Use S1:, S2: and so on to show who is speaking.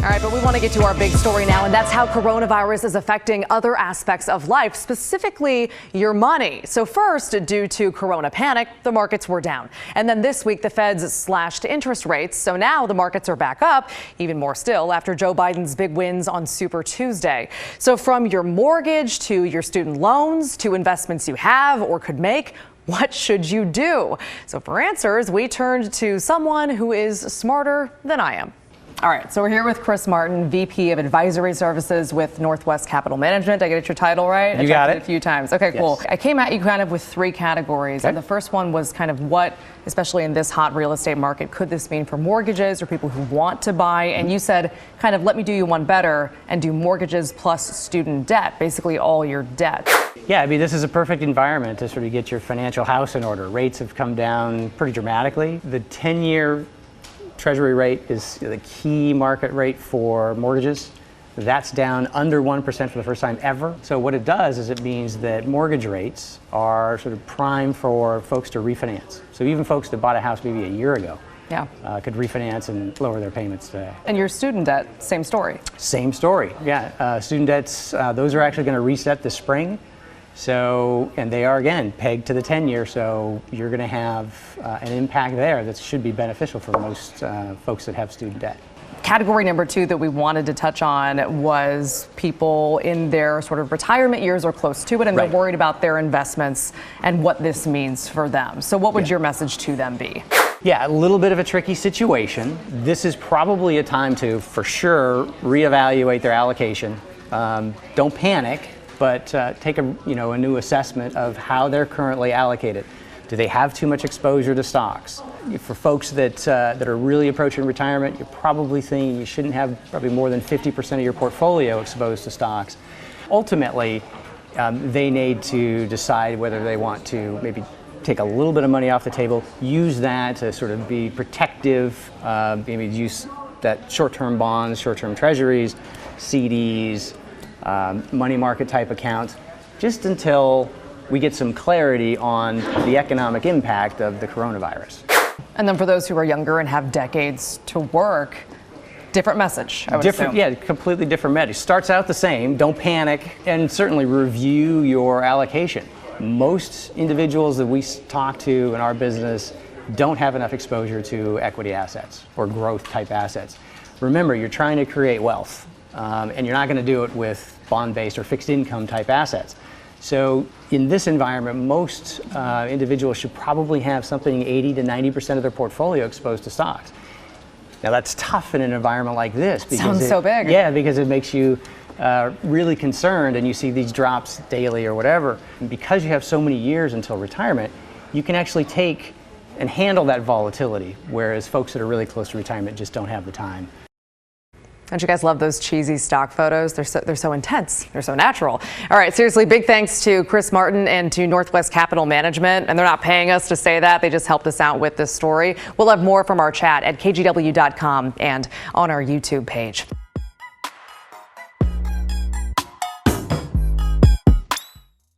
S1: All right, but we want to get to our big story now, and that's how coronavirus is affecting other aspects of life, specifically your money. So first, due to corona panic, the markets were down. And then this week, the Feds slashed interest rates. So now the markets are back up, even more still, after Joe Biden's big wins on Super Tuesday. So from your mortgage to your student loans to investments you have or could make, what should you do? So for answers, we turned to someone who is smarter than I am. All right, so we're here with Chris Martin, VP of Advisory Services with Northwest Capital Management. Did I get your title right?
S2: You got it.
S1: A few times. Okay,
S2: Yes.
S1: cool. I came at you kind of with three categories.
S2: Okay.
S1: And the first one was kind of what, especially in this hot real estate market, could this mean for mortgages or people who want to buy? And you said, kind of, let me do you one better and do mortgages plus student debt, basically all your debt.
S2: Yeah, I mean, this is a perfect environment to sort of get your financial house in order. Rates have come down pretty dramatically. The 10-year Treasury rate is the key market rate for mortgages. That's down under 1% for the first time ever. So what it does is it means that mortgage rates are sort of prime for folks to refinance. So even folks that bought a house maybe a year ago could refinance and lower their payments today.
S1: And your student debt, same story.
S2: Same story, yeah. Student debts, those are actually going to reset this spring. So, and they are again pegged to the 10-year, so you're going to have an impact there that should be beneficial for most folks that have student debt.
S1: Category number two that we wanted to touch on was people in their sort of retirement years or close to it, and they're worried about their investments and what this means for them. So what would your message to them be?
S2: Yeah, a little bit of a tricky situation. This is probably a time to, for sure, reevaluate their allocation. Don't panic, but take a new assessment of how they're currently allocated. Do they have too much exposure to stocks? For folks that are really approaching retirement, you're probably thinking you shouldn't have probably more than 50% of your portfolio exposed to stocks. Ultimately, they need to decide whether they want to maybe take a little bit of money off the table, use that to sort of be protective, maybe use that short-term bonds, short-term treasuries, CDs, money market type accounts, just until we get some clarity on the economic impact of the coronavirus.
S1: And then for those who are younger and have decades to work, different message, I would assume.
S2: Yeah, completely different message. Starts out the same, don't panic, and certainly review your allocation. Most individuals that we talk to in our business don't have enough exposure to equity assets or growth type assets. Remember, you're trying to create wealth, and you're not going to do it with bond-based or fixed income type assets. So in this environment, most individuals should probably have something 80 to 90% of their portfolio exposed to stocks. Now that's tough in an environment like this. Because
S1: sounds so big.
S2: Yeah, because it makes you really concerned and you see these drops daily or whatever. And because you have so many years until retirement, you can actually take and handle that volatility, whereas folks that are really close to retirement just don't have the time.
S1: Don't you guys love those cheesy stock photos? They're so intense. They're so natural. All right, seriously, big thanks to Chris Martin and to Northwest Capital Management. And they're not paying us to say that. They just helped us out with this story. We'll have more from our chat at kgw.com and on our YouTube page.